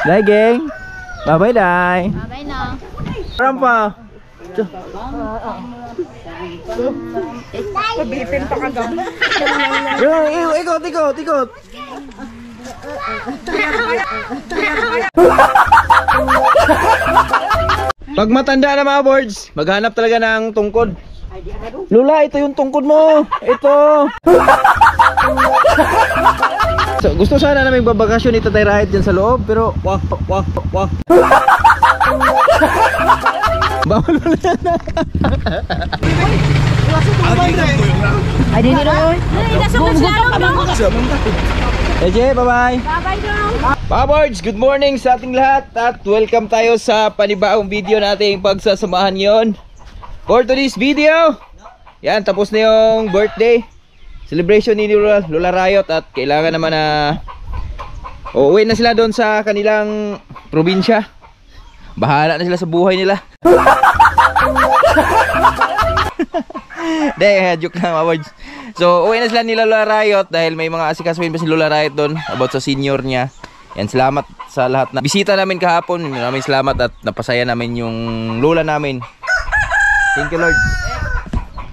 Dai geng. Bye-bye dai. Bye-bye na. Rampa. Pabipin pa kagam. Ikot. Pag matanda na mga boards, maghanap talaga ng tungkod. Lula, ito yung tungkod mo. Ito. So, gusto sana namin babakasyon ito tayo ride dyan sa loob, pero wah. Bawal mo na. Ay, di nila yun. Eje, bye-bye. Bye-bye daw. Mga boards, good morning sa ating lahat at welcome tayo sa panibagong video nating pagsasamahan yon. For today's video, yan, tapos na yung birthday celebration ni Lola Riot at kailangan naman na uuwi na sila doon sa kanilang probinsya. Bahala na sila sa buhay nila. Joke lang mga boards. So uwi na sila ni Lola Riot dahil may mga asikasuhin pa si Lola Riot doon about sa senior niya. Yan, salamat sa lahat na bisita namin kahapon. Maraming salamat at napasaya namin yung lola namin. Thank you Lord.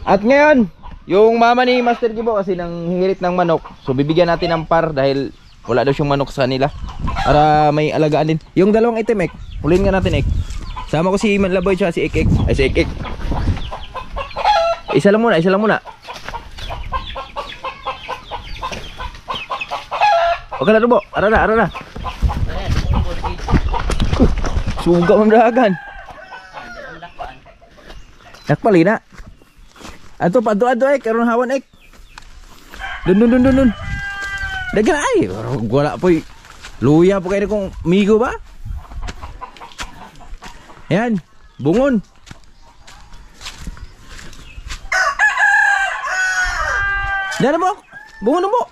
At ngayon, yung mama ni Master Gibo kasi nang hirit ng manok. So bibigyan natin ng par dahil wala daw siyang manok sa nila. Para may alagaan din. Yung dalawang itim ek, huliin nga natin ek. Sama ko si Manlaboy at si Ek. Ay si Ek. Isa lang muna. Okay na tubo, ara na. Suga mong dagan. Nakpali na. Ato ek, karon hawan ek. Dun. Dagan ay, wala po. Luya po kayo kung migo ba? Yan, bungon. Yan mo, bungon mo.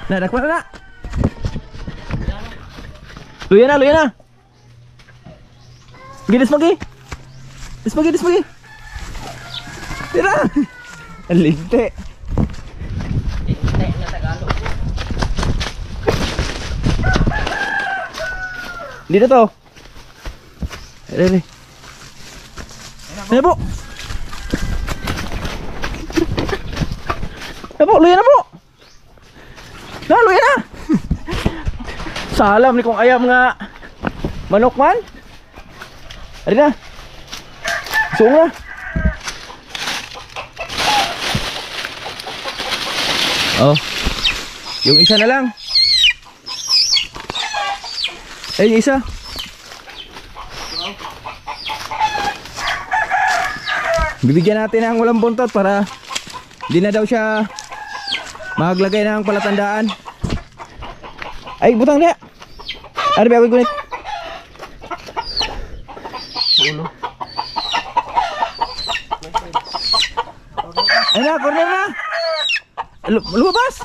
Nah, dah kemana nak? Luya na. Dis pagi. Tira. Linte. Na Tagalog. Dito to. Ini. Bu. Luya na po. Luya na. Salam ni kong ayam nga manok man. Ari na. Suong na. Oh. Yung isa na lang. Yung isa. Bibigyan natin ng walang buntot para di na daw siya maglagay ng palatandaan. Ay, butang dia. Ada biar gunit. Ulo. Enak, corner na. Lumabas.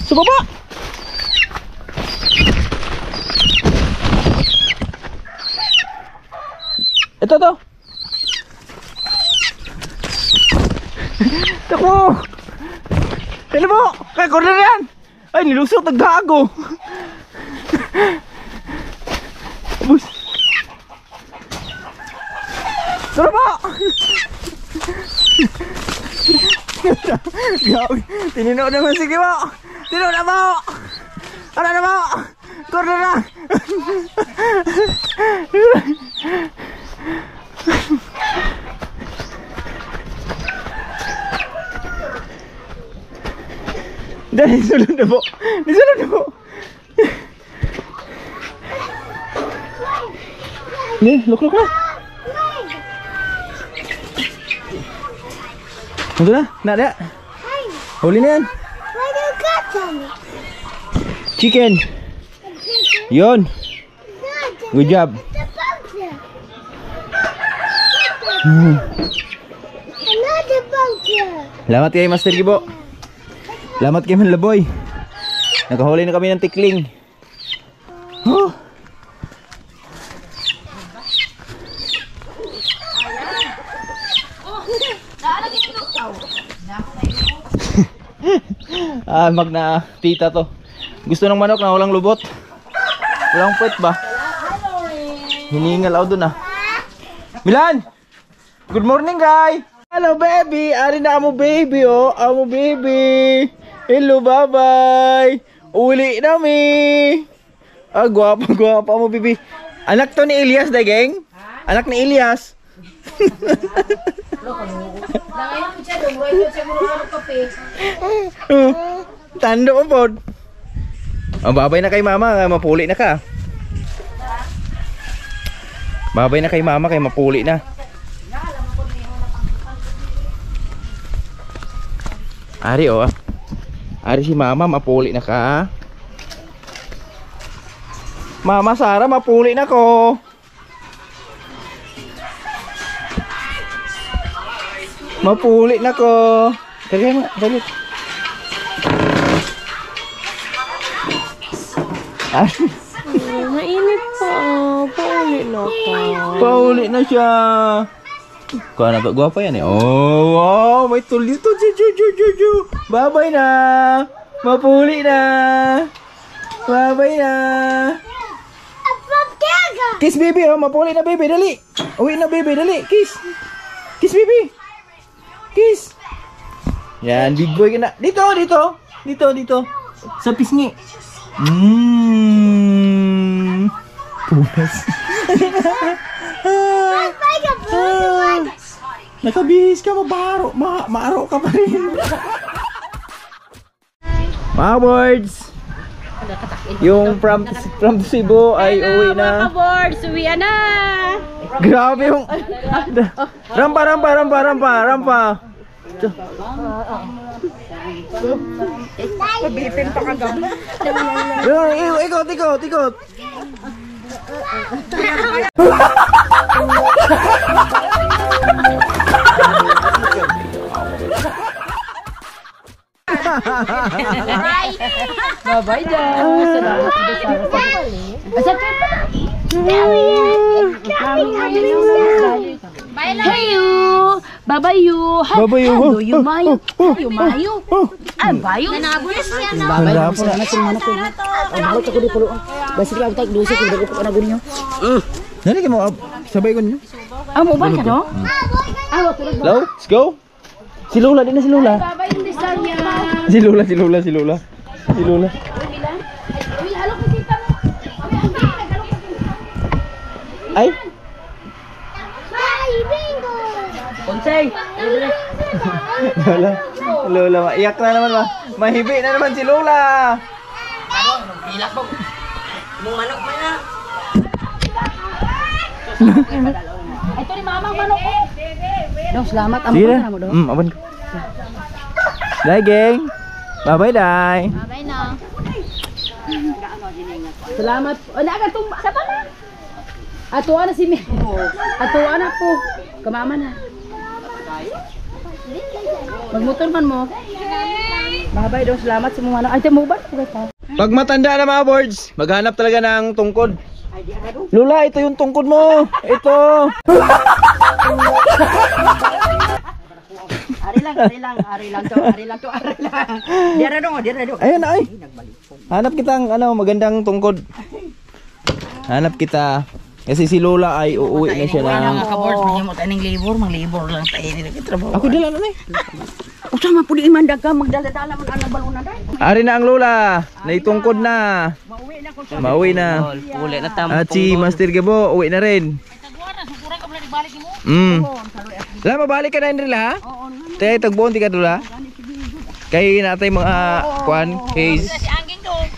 Sa baba. Ito to. Tako. Ano mo? Kaya corner yan. Ay, nilusot, nagdago. Bus. Tara ba? Tinino naman sige mo. Tinino na mo. Ano na mo? Corner na. Dahil sulod na po. Look na. Ito na, nada. Huli na yan. Chicken. Yon. Good job. Salamat kay Master Gibo. Salamat kay Manlaboy. Nakahuli na kami ng tikling. Oh. Mag na tita to. Gusto ng manok na walang lubot. Walang puwet ba? Hiningal ako dun ah. Milan! Good morning, guy! Hello, baby! Ari na amo baby, oh! Amo baby! Hello, bye-bye! Uli na mi! Ah, gwapa mo, baby. Anak to ni Elias, dageng? Anak ni Elias. Tando mo po. Oh, babay na kay mama, mapuli na ka. Babay na kay mama, kay mapuli na. Ari oh. Ari si mama, mapuli na ka. Mama Sara, mapuli na ko. Mapuli na ko. Dali mo, dali. Mainit pa. Pauli na ka. Pauli na siya. Kuha na ba? Gwapa yan eh. Oh, wow. May tuloy ito. Ju. Babay na. Mapuli na. Babay na. Kiss baby oh. Mapuli na baby. Dali. Uwi na baby. Dali. Kiss. Kiss baby. Kiss. Yan. Big boy ka na. Dito. Sa pisngi. Punas. Nakabihis ka, maaro ka pa rin. Mga boards, yung from Cebu ay uwi na. Mga boards, uwi na. Grabe yung rampa. Pabipin pa kagabi. Ikot. Bye-bye daw. Salamat sa Hey you, babayu, hello you mayo, bayo. Salamat Ako di pulo. Basi lang tag dosi ko dago ko na gunyo. Nani ka mo sabay ko niyo? Amo ba ka no? Hello, let's go. Si Lola din na si Lola. Babay yung Bisaya. Si Lola. Ay. Konsay. Lola, maiyak na naman ba? Mahibi na naman si Lola. Ito ni mamang manok. Dong, salamat. Amo Sige ko na. na mo do. Aban ko. Dai, geng. Bye-bye, Dai. Babay na. Salamat. Wala ka tung sa pala. Atuwa na si Mi. Atuwa na po. Kamama na. Magmotor man mo. Babay daw, salamat sa mga anak. Ay, mo ba? Pag matanda na mga boards, maghanap talaga ng tungkod. Lola, ito yung tungkod mo. Ito. Ari lang to. Dira dong. Ayan na ay. Hanap kita ng magandang tungkod. Hanap kita. Kasi si Lola ay uuwi na siya ng... Makaboard mo taning manglibor lang tayo dito trabaho. Ako dala na eh. Usama pud imandag ka magdala-dala man ang balon na dai. Ari na ang Lola. Naitungkod na. Mauwi na. Uli na tam. At si Master Gabo, uwi na rin. Wala, mabalik ka na rin ha? Tayo, tagbuon, di ka dula? Kay natay mga kwan, case.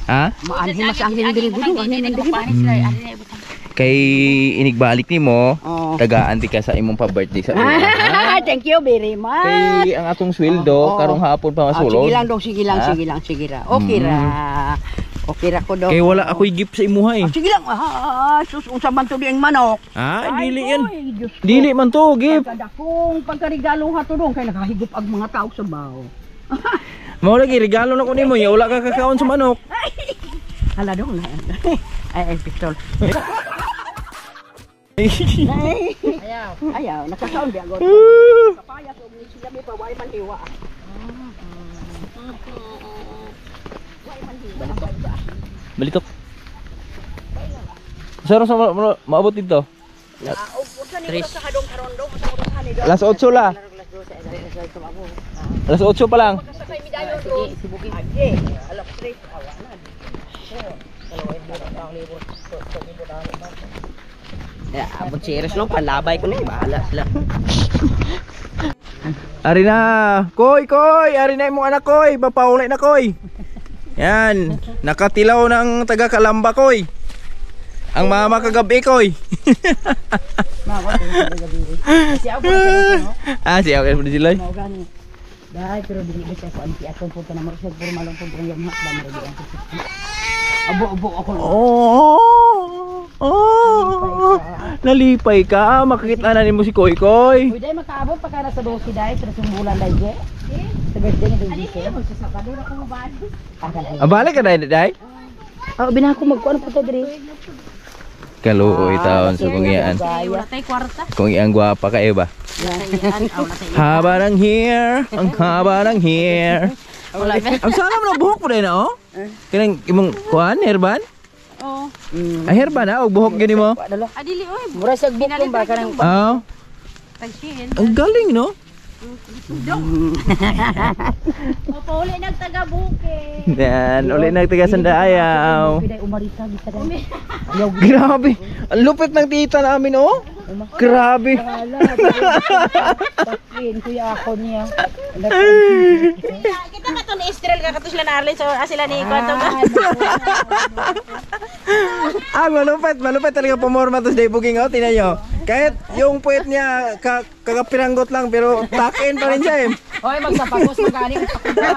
Ha? Maanhin mas angin diri gudu angin diri. Kay inigbalik ni mo, tagaan di ka sa imong pa-birthday sa una. Thank you very much. Kay ang atong sweldo, karong hapon pa masulod. Sige lang dong, sige lang. Okay ra. Okay ra ko dong. Kay wala ako'y gift sa imuha eh. Sige lang. Sus unsa man to di ang manok. Dili yan. Dili man to, gift. Kadakong pagkarigalo ha to dong kay nakahigop ang mga tao sa baho. Mao lagi regalo na ko nimo, ya wala ka kakaon sa manok. Hala dong na. Ay pistol. Ayaw, nakakaon di agad. Kapaya to ni sila mi paway man hiwa. Balitok. Saro sa maabot dito. Alas 8 la. Alas 8 pa lang. Abot si Iris no, panlabay ko na bahala sila. Ari na. Koy, ari na imong anak koy, papaulay na koy. Yan, nakatilaw ng taga Kalamba koy. Ang mama kagabi koy. Si ako no. Siya okay mo diloy. Mao gani. Dai pero dili ba siya ko anti aton punta na mo siya puro malong puro yung hak ba mo rin. Abo ako. Nalipay ka, makikita na nimo si Koy. Uy, dai makaabot pa kana sa dosi dai sa sumbulan dai je. Sa birthday ni Didi. Magsasakador ako mo ba? Abalik ka dai. Ah, binako magkuan po ta diri. Kaluoy taon sa kung iyaan. Wala tayo kwarta. Kung iyang gwapa ka ba? Haba ng hair, ang haba ng hair. Wala ba? Ang sana mo na buhok po na oh. Kanang imong kuan, herban? Oo. Ay herban ha, og buhok gani mo. Adili oy. Mura sa bukom ba kanang Oh, Tagsihin. ang galing no. Pauli nagtaga buke. Yan, uli nagtiga sandayaw. Piday umarita gita dai. Grabe, ang lupit ng tita namin oh. Grabe. Ala. Takin kuya ako niya. Kita ka to ni Estrel ka kato sila na Arlen so sila ni Kwanto. Malupit talaga pumorma to day booking out, tinan nyo. Kahit yung puwet niya kagapiranggot lang pero takin pa rin siya eh. Hoy magsapakos magani ako ba.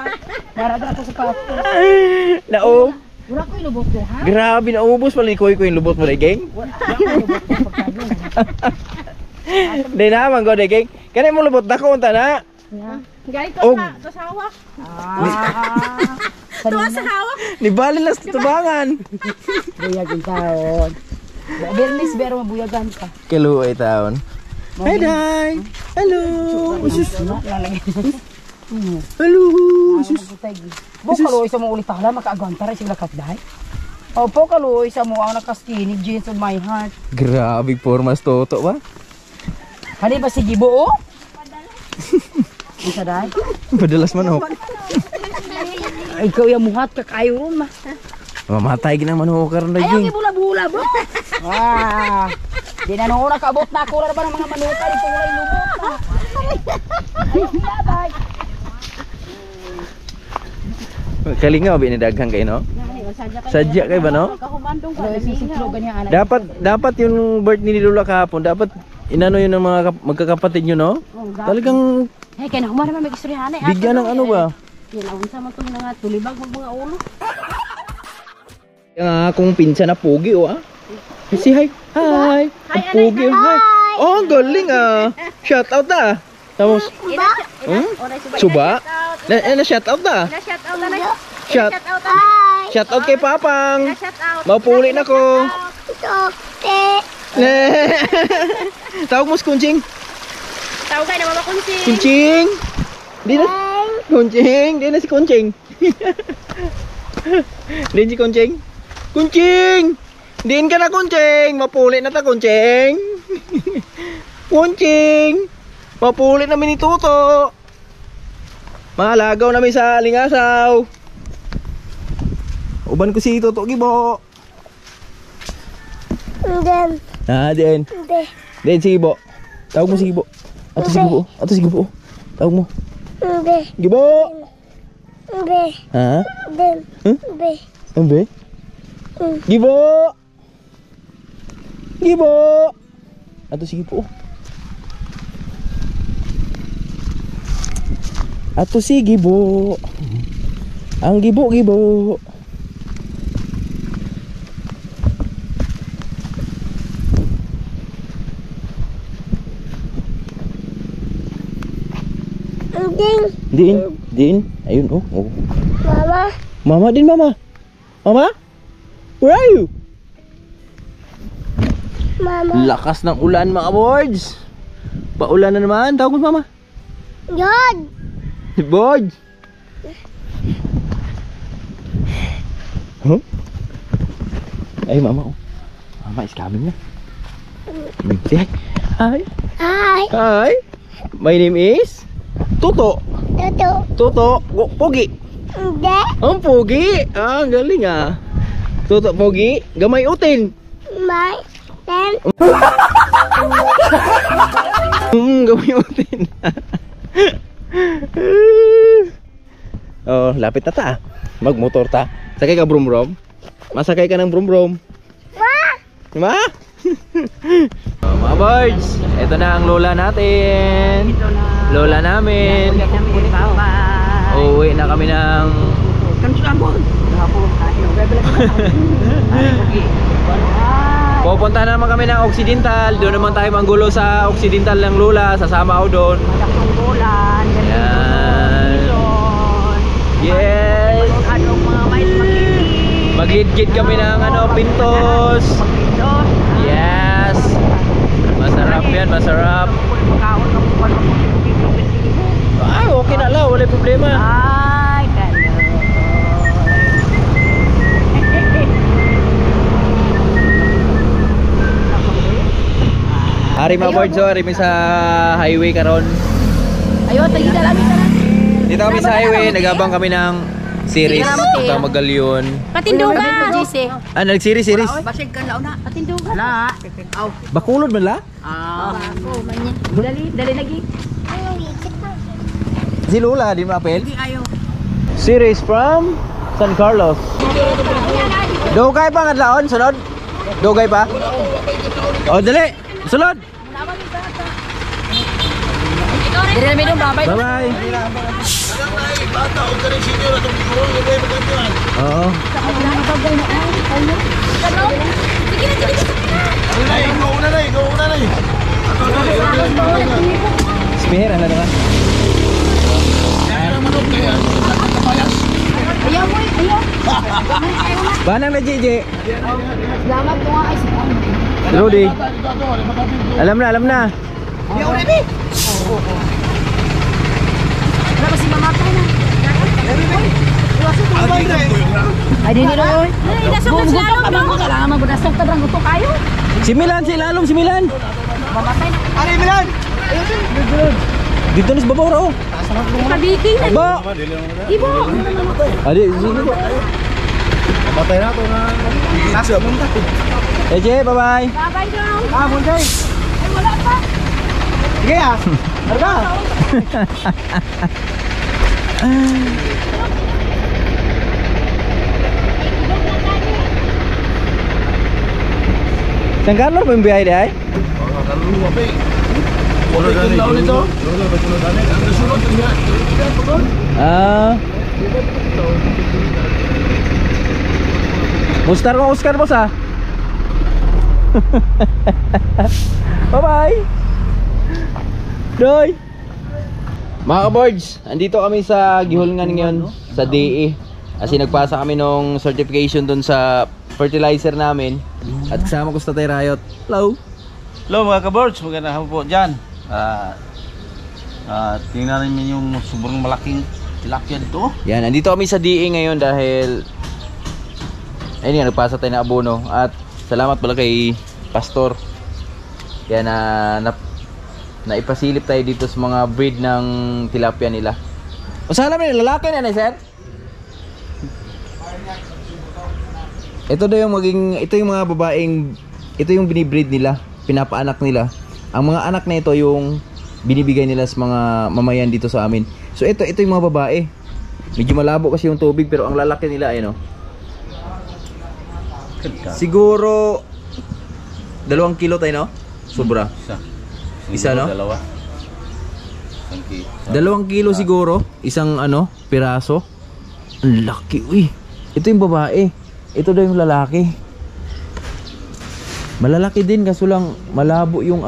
Darada ako sa pasto. Nao, Wala ko ilubot ko ha. grabe naubos pala ni Koy yung lubot mo day gang. Wala ko ilubot ko pagkado. Di naman go day gang. Kaya mo lubot na ko unta na. Gali Oh. to sa hawak. To Sa hawak. Ni bali las tubangan. buyagin taon. Bernis bero mabuyagan ka. Kaluoy taon. Hi day. Hello. Hello. Kaloy sa mo ulit hala makaagwanta rin sila katday. Opo kaloy sa mo ang nakaskini jeans of my heart. Grabe formas toto ba? Hani ba si Gibo oh? Isa dai. Madalas manok. Ikaw yung muhat ka kayo ron ma. Mamatay gina manok karon day Ayaw gang. ibula-bula bro. Ah. Di na nung nakabot na ako ba ng mga manuka dito wala lumot na. Ayaw hilabay. Kalinga ba daghang kay no? Sadya kay ba no? Kahumandong ka. Ano sisitro ganyan anak. Dapat yung birthday ni Lola kahapon, dapat inano yun ng mga magkakapatid nyo no? Talagang Hey, kaya na humara may istoryahan eh. bigyan ng ano ba? Kailangan sa man itong mga tulibag mga ulo. Yung akong pinsan na pogi oh ah. Si hi. Hi. Ang pogi oh hi. Oh, ang galing ah. Shout out ah. Tapos Suba? Na shout out ah. Na-shout out na. Shout out. Shout out kay Papang. Na-shout out. Mapuli na ko. Tawag mo si Kunching. Tawag kayo na mama kunsi. Kunching. Di na. Kunching. Di na si Kunching. Di si Kunching. Kunching. Diin ka na Kunching. Mapuli na ta Kunching. Kunching. Mapuli namin ni Tuto. Malagaw namin sa lingasaw. Uban ko si Tuto Gibo. Den. Den si Gibo. Tawag mo si Gibo. Ato si Gibo. Ato si Gibo. Tawag mo. Gibo. Ha? Ambe? Gibo. Gibo. Ato si Gibo. Ato si Gibo. Ang Gibo. Din. Ayun oh. Mama din mama. Mama? Where are you? Lakas ng ulan mga boys. Paulan na naman. Tawag mo mama. Boyd. Huh? Ay, mama. Oh. Mama is coming na. Say hi. Hi. Hi. Hi. My name is Toto. Toto. Pogi. Hindi. Ang Pogi. Ah, ang galing ah. Toto Pogi. Gamay utin. May. Ten. Gamay utin. Oh, lapit na ta. Magmotor ta. Sakay ka brum-brum? Masakay ka ng brum-brum? Ma? Mga birds, ito na ang lola natin. Lola namin. Uuwi na kami ng... Pupunta naman kami ng Occidental. Doon naman tayo manggulo sa Occidental ng lola. Sasama ako doon. Yan. Yes. Maglidgid kami ng pintos. Yes. Masarap yan, masarap. Ay, okay na lang, wala problema. Ay, Ari mga board, so ari mi sa highway karon. Ayo, tagi dalami na. Dito kami sa highway, nagabang kami ng series sa Magalyon. Patindugan, JC. Ah, nag-series. Basig ka na. Patindugan. Wala. Bakulod man la? Ako, manyan. Dali lagi. Si Lola, di ma-apel? Ayo. Series from San Carlos. Dugay pa ngadlaon, sunod. Dugay pa. Oh, dali. Sunod. Dili na midong babay. Bye-bye. Oo. Spear, ano naman? Ayaw mo, ayaw. Banang na JJ. Salamat mo nga ay. Rudy. Alam na. Wala kasi mamatay na. Ay, di nila oy. Dasok na sila lang. Abang ko kailangan magdasok ka drang gusto kayo. Si Milan. Mamatay na. Ari Milan. Dito na sa babaw raw. Kabiki na. Ba. Ibo. Adi, sige. Patay na to na. Eje, bye-bye. Bye-bye daw. Muntay. Ay, wala pa. Sige ah. Harga. San Carlos mo yung biyahe di ay? Mustar ko Oscar boss ah. Bye bye. Doy. Mga ka-boards, andito kami sa Gihulngan ngayon sa DE. Kasi nagpasa kami nung certification dun sa fertilizer namin. At kasama ko sa Tatay Riot. Hello. Hello mga ka-boards, magandang hapon po dyan. Tingnan namin yung sobrang malaking tilapia dito. Yan, andito kami sa DE ngayon dahil ayun nga, nagpasa tayo na abono. At salamat pala kay Pastor. Yan na ipasilip tayo dito sa mga breed ng tilapia nila. O sana may lalaki na sir? Ito daw yung ito yung mga babaeng, ito yung binibreed nila, pinapaanak nila. Ang mga anak na ito yung binibigay nila sa mga mamayan dito sa amin. So ito yung mga babae. Medyo malabo kasi yung tubig pero ang lalaki nila ay siguro 2 kilo tayo no? Sobra. Isa no? 2 kilo siguro, isang piraso. Ang laki, uy. Ito yung babae. Ito daw yung lalaki. Malalaki din kaso lang malabo yung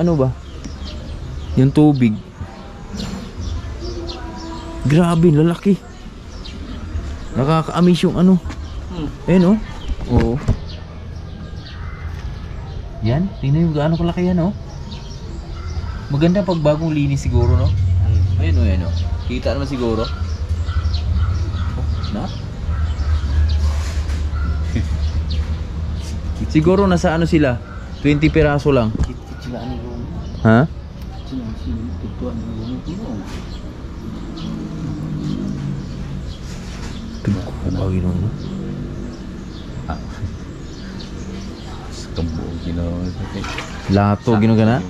yung tubig. Grabe, lalaki. Nakaka-amaze yung Ayun Oo. Yan, tingnan yung gaano kalaki yan Maganda pag bagong linis siguro Ayun Kita naman siguro. Na? Siguro nasa ano sila? 20 piraso lang. Sila ano yung Ha? sila tutuan yung tulong. Tugkubagin mo. Kambo ginawa. Lato ginugana.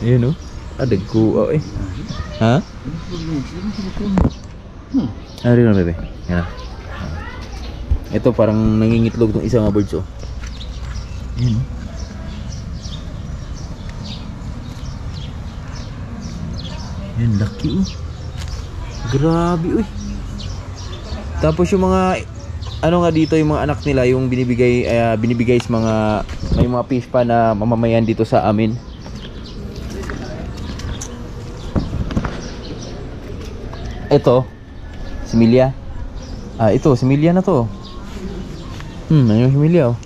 Ayun oh. Dagko eh. Ha? Ari na bebe. Yan. Ito parang nangingitlog tong isang mga birds oh. Ayun oh. Yan laki oh. Grabe uy. Tapos yung mga ano nga dito yung mga anak nila yung binibigay sa mga may mga fish pa na mamamayan dito sa amin. Ito similya. Ito similya na to. Ano yung similya oh.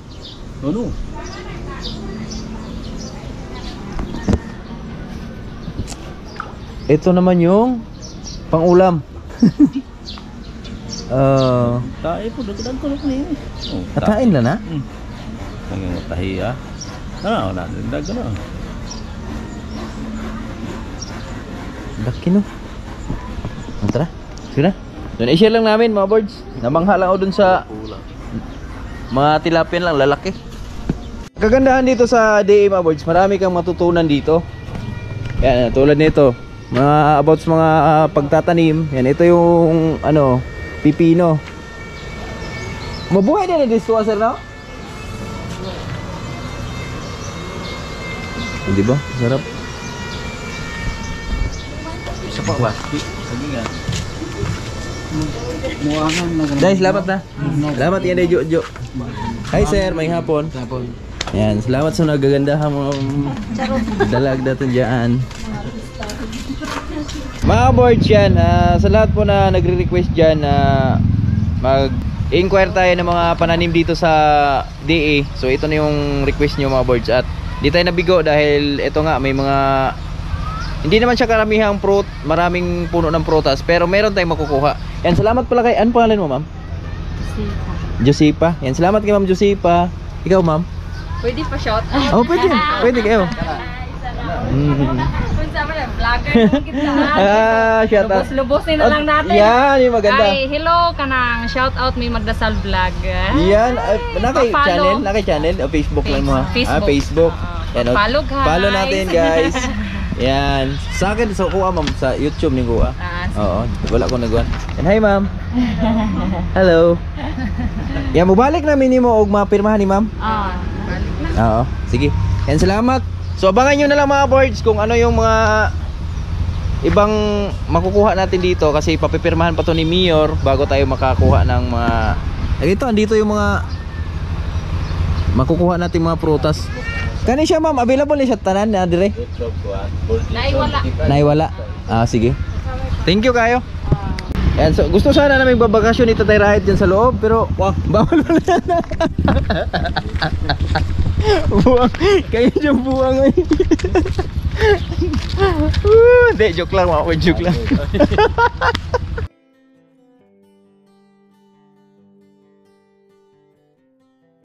Ano? Ito naman yung pang-ulam. Tayo po dagdag ko ni. Katain lang na. Ang tahi ah. Ano na dagdag na. Laki no. Tara. Sige na. Doon i-share lang namin mga birds. Namangha lang ako dun sa mga tilapia lang lalaki. Kagandahan dito sa DA mga birds, marami kang matutunan dito. Yan, tulad nito. Mga about sa mga pagtatanim. Yan, ito yung ano, pipino. Mabuhay din ang dishwasher na? Hindi ba? Sarap. Sa pagwasti. Sabi nga. Muangan na ganun. Guys, salamat na. Salamat yan day Jo. Hi sir, may hapon. Yan, salamat sa nagagandahan mo. Dalag natin dyan. Mga boards yan, sa lahat po na nagre-request dyan na mag-inquire tayo ng mga pananim dito sa DA. So ito na yung request nyo mga boards. At di tayo nabigo dahil ito nga may mga hindi naman siya karamihang fruit, maraming puno ng prutas, pero meron tayong makukuha. Yan, salamat pala kay, ano pangalan mo ma'am? Josepa. Yan, salamat kay ma'am Josepa. Ikaw ma'am? Pwede pa shout Oh, pwede. Pwede kayo. Punta mo na, vlogger na kita. Shout out. Lubos-lubosin na lang natin. Yan, yung maganda. Ay, hello kanang shout out may Magdasal vlog. Yan, nakay Pa-follow. channel, o Facebook lang mo ha. Facebook. Facebook. Yan, Follow guys. Follow natin guys. Yan. Sa akin, sa kuha ma'am, sa YouTube ni kuha. Oo, wala ko nagawa. And hi ma'am. Hello. Yan, mubalik namin ni mo og mapirmahan ni ma'am. Oo, sige. Yan, salamat. So abangan nyo na lang mga boards kung ano yung mga ibang makukuha natin dito kasi papipirmahan pa to ni Mayor bago tayo makakuha ng mga ito, andito yung mga makukuha natin mga prutas. Kani siya ma'am, available ni siya tanan na dire? Naiwala. Naiwala. Sige. Thank you kayo. Yan, so gusto sana namin babakasyon dito tayo rahit dyan sa loob pero wag, bawal mo na. Buwang, kayo dyan buwang ay. Hindi, joke lang mga joke lang.